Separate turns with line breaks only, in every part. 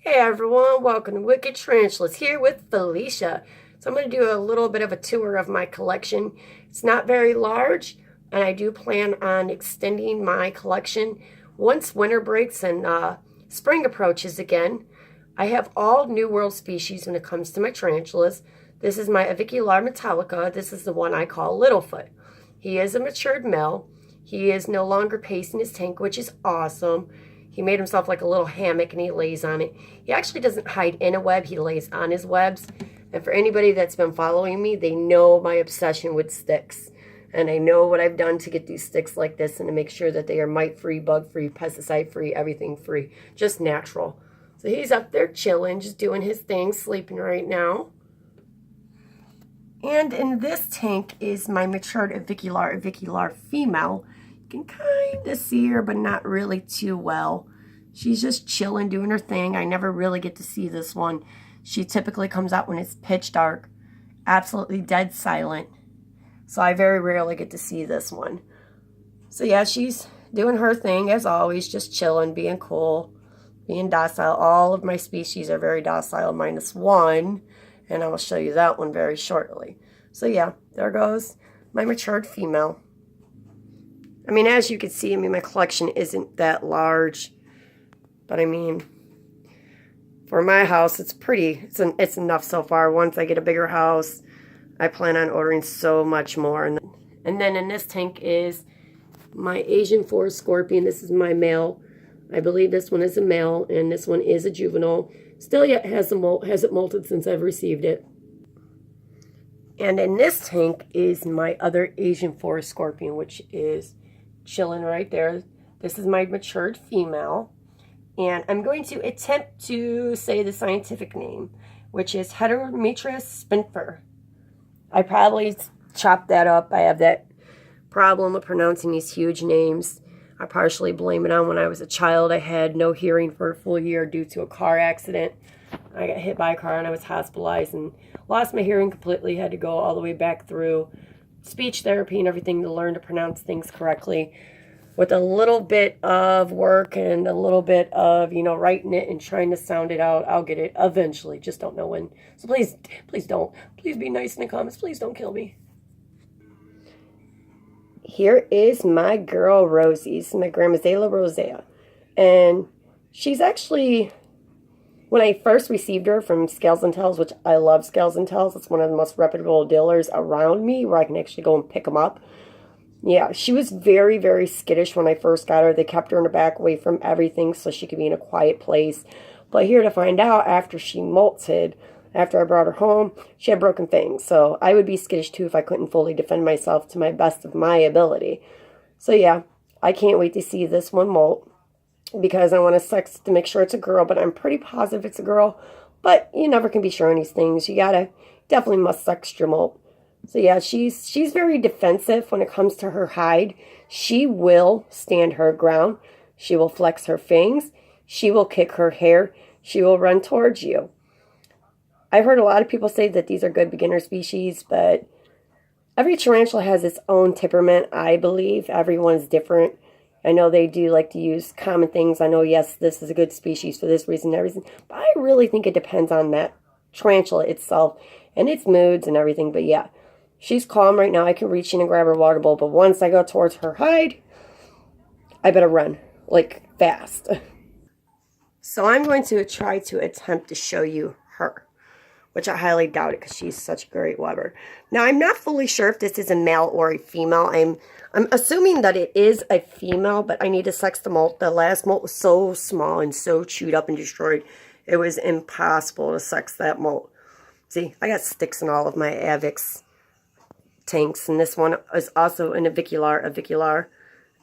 Hey everyone, welcome to Wicked Tarantulas here with Felicia. So I'm going to do a little bit of a tour of my collection. It's not very large, and I do plan on extending my collection once winter breaks and spring approaches again. I have all New World species when it comes to my tarantulas. This is my Keilar Metallica. This is the one I call Littlefoot. He is a matured male. He is no longer pacing his tank, which is awesome. He made himself like a little hammock and he lays on it. He actually doesn't hide in a web. He lays on his webs. And for anybody that's been following me, they know my obsession with sticks. And I know what I've done to get these sticks like this and to make sure that they are mite-free, bug-free, pesticide-free, everything-free. Just natural. So he's up there chilling, just doing his thing, sleeping right now. And in this tank is my matured Keilar Female. You can kind of see her, but not really too well. She's just chilling, doing her thing. I never really get to see this one. She typically comes out when it's pitch dark, absolutely dead silent. So I very rarely get to see this one. So yeah, she's doing her thing as always, just chilling, being cool, being docile. All of my species are very docile, minus one. And I will show you that one very shortly. So yeah, there goes my matured female. I mean, as you can see, my collection isn't that large. But I mean, for my house, it's pretty, it's enough so far. Once I get a bigger house, I plan on ordering so much more. And then in this tank is my Asian forest scorpion. This is my male. I believe this one is a male, and this one is a juvenile. Still yet hasn't molted since I've received it. And in this tank is my other Asian forest scorpion, which is chilling right there. This is my matured female. And I'm going to attempt to say the scientific name, which is Heterometris spinfer. I probably chopped that up. I have that problem of pronouncing these huge names. I partially blame it on when I was a child. I had no hearing for a full year due to a car accident. I got hit by a car and I was hospitalized and lost my hearing completely. Had to go all the way back through speech therapy and everything to learn to pronounce things correctly. With a little bit of work and a little bit of, writing it and trying to sound it out, I'll get it eventually. Just don't know when. So please don't. Please be nice in the comments. Please don't kill me. Here is my girl Rosie. This is my Gramazella rosea. And she's actually, when I first received her from Scales and Tails, which I love Scales and Tails. It's one of the most reputable dealers around me where I can actually go and pick them up. Yeah, she was very, very skittish when I first got her. They kept her in the back away from everything so she could be in a quiet place. But here to find out, after she molted, after I brought her home, she had broken fangs. So I would be skittish too if I couldn't fully defend myself to my best of my ability. So yeah, I can't wait to see this one molt because I want to sex to make sure it's a girl. But I'm pretty positive it's a girl. But you never can be sure on these things. You definitely must sex your molt. So yeah, she's very defensive when it comes to her hide. She will stand her ground. She will flex her fangs. She will kick her hair. She will run towards you. I've heard a lot of people say that these are good beginner species, but every tarantula has its own temperament, I believe. Everyone's different. I know they do like to use common things. I know, yes, this is a good species for this reason, that reason. But I really think it depends on that tarantula itself and its moods and everything. But yeah. She's calm right now. I can reach in and grab her water bowl. But once I go towards her hide, I better run. Like, fast. So I'm going to try to attempt to show you her. Which I highly doubt it because she's such a great webber. Now, I'm not fully sure if this is a male or a female. I'm assuming that it is a female. But I need to sex the molt. The last molt was so small and so chewed up and destroyed. It was impossible to sex that molt. See, I got sticks in all of my Avex tanks, and this one is also an Keilar,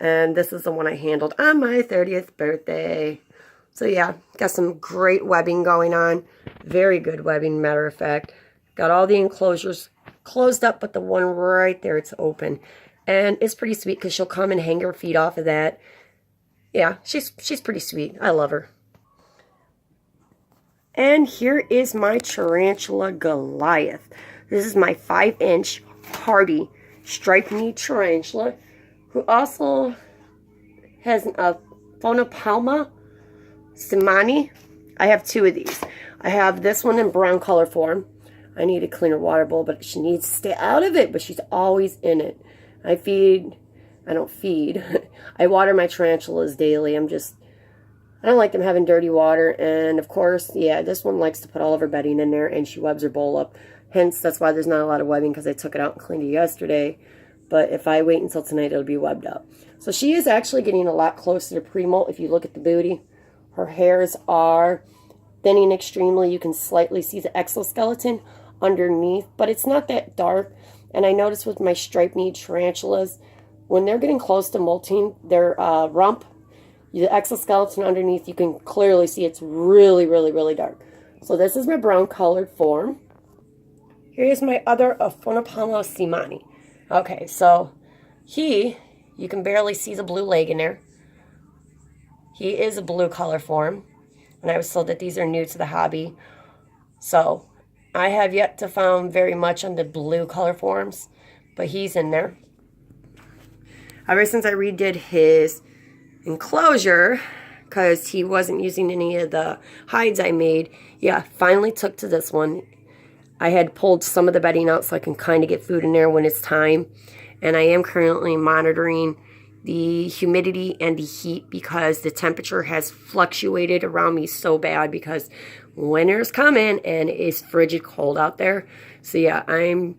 and this is the one I handled on my 30th birthday. So yeah, got some great webbing going on, very good webbing, matter of fact. Got all the enclosures closed up, but the one right there, it's open, and it's pretty sweet because she'll come and hang her feet off of that. Yeah, she's pretty sweet. I love her. And here is my tarantula Goliath. This is my 5-inch hardy striped knee tarantula who also has a Brekkie Palma Simani. I have two of these. I have this one in brown color form. I need a cleaner water bowl, but she needs to stay out of it, but she's always in it. I don't feed. I water my tarantulas daily. I don't like them having dirty water. And of course, yeah, this one likes to put all of her bedding in there, and she webs her bowl up. Hence, that's why there's not a lot of webbing, because I took it out and cleaned it yesterday. But if I wait until tonight, it'll be webbed up. So she is actually getting a lot closer to pre-molt. If you look at the booty, her hairs are thinning extremely. You can slightly see the exoskeleton underneath, but it's not that dark. And I noticed with my stripe-kneed tarantulas, when they're getting close to molting, their rump, the exoskeleton underneath, you can clearly see it's really, really, really dark. So this is my brown colored form. Here's my other Brekkie Palma Simani. Okay, so you can barely see the blue leg in there. He is a blue color form, and I was told that these are new to the hobby. So I have yet to found very much on the blue color forms, but he's in there. Ever since I redid his enclosure, because he wasn't using any of the hides I made, yeah, finally took to this one. I had pulled some of the bedding out so I can kind of get food in there when it's time. And I am currently monitoring the humidity and the heat because the temperature has fluctuated around me so bad because winter's coming and it's frigid cold out there. So yeah, I'm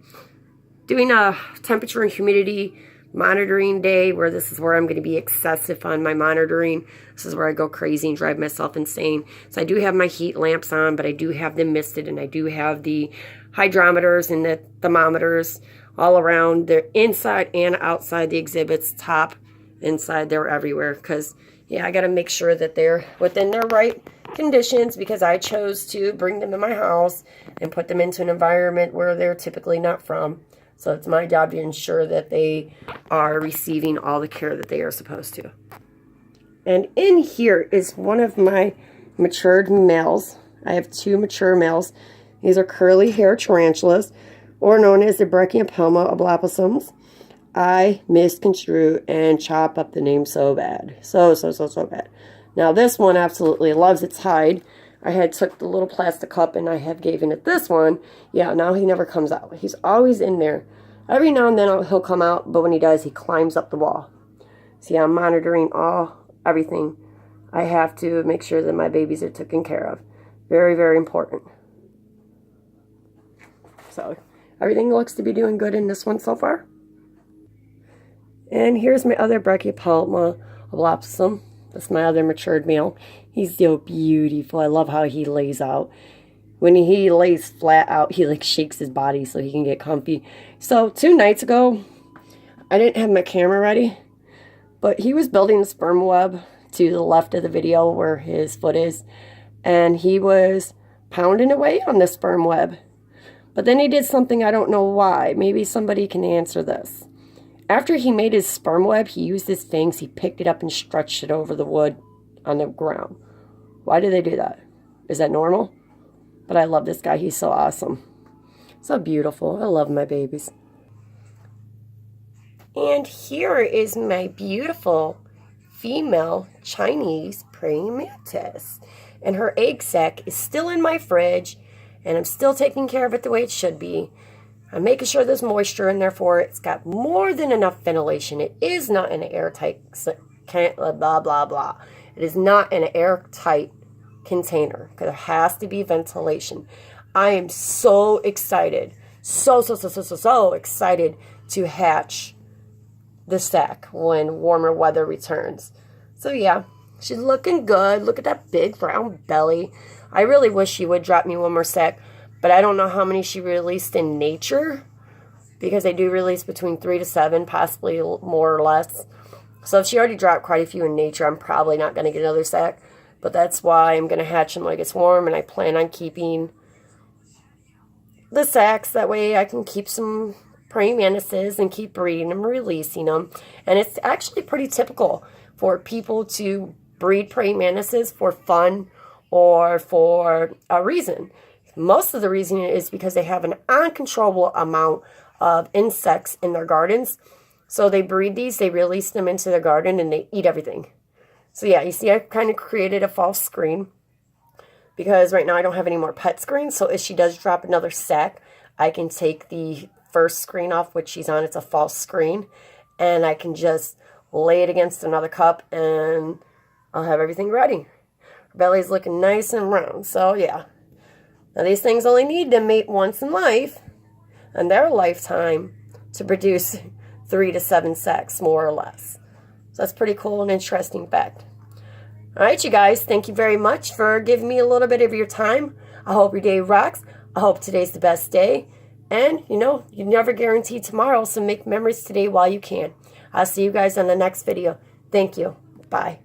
doing a temperature and humidity monitoring day where this is where I'm going to be excessive on my monitoring. This is where I go crazy and drive myself insane. So I do have my heat lamps on, but I do have them misted, and I do have the hydrometers and the thermometers all around. They're inside and outside the exhibits, top, inside, they're everywhere. Because, yeah, I got to make sure that they're within their right conditions because I chose to bring them in my house and put them into an environment where they're typically not from. So it's my job to ensure that they are receiving all the care that they are supposed to. And in here is one of my matured males. I have two mature males. These are curly hair tarantulas, or known as the Brekkie Palma oblaposums. I misconstrue and chop up the name so bad. So bad. Now this one absolutely loves its hide. I had took the little plastic cup and I have given it this one. Yeah, now he never comes out. He's always in there. Every now and then he'll come out, but when he does, he climbs up the wall. See, I'm monitoring everything. I have to make sure that my babies are taken care of. Very, very important. So, everything looks to be doing good in this one so far. And here's my other Brekkie Palma oblaposum. That's my other matured male. He's so beautiful. I love how he lays out. When he lays flat out, he like shakes his body so he can get comfy. So 2 nights ago, I didn't have my camera ready, but he was building a sperm web to the left of the video where his foot is, and he was pounding away on the sperm web. But then he did something I don't know why. Maybe somebody can answer this. After he made his sperm web, he used his fangs, he picked it up and stretched it over the wood on the ground. Why do they do that? Is that normal? But I love this guy. He's so awesome. So beautiful. I love my babies. And here is my beautiful female Chinese praying mantis. And her egg sac is still in my fridge, and I'm still taking care of it the way it should be. I'm making sure there's moisture in there for it. It's got more than enough ventilation. It is not an airtight, blah, blah, blah. It is not an airtight container because there has to be ventilation. I am so excited. So excited to hatch the sack when warmer weather returns. So yeah, she's looking good. Look at that big round belly. I really wish she would drop me one more sack. But I don't know how many she released in nature because they do release between 3 to 7, possibly more or less. So if she already dropped quite a few in nature, I'm probably not going to get another sack. But that's why I'm going to hatch them when it gets warm, and I plan on keeping the sacks. That way I can keep some praying mantises and keep breeding them, releasing them. And it's actually pretty typical for people to breed praying mantises for fun or for a reason. Most of the reason is because they have an uncontrollable amount of insects in their gardens. So they breed these, they release them into their garden, and they eat everything. So yeah, you see I kind of created a false screen because right now I don't have any more pet screens. So if she does drop another sack, I can take the first screen off, which she's on. It's a false screen. And I can just lay it against another cup and I'll have everything ready. Her belly's looking nice and round. So yeah. Now these things only need to mate once in life, in their lifetime, to produce 3 to 7 sacks, more or less. So that's pretty cool and interesting fact. Alright, you guys, thank you very much for giving me a little bit of your time. I hope your day rocks. I hope today's the best day. And, you know, you never guarantee tomorrow, so make memories today while you can. I'll see you guys on the next video. Thank you. Bye.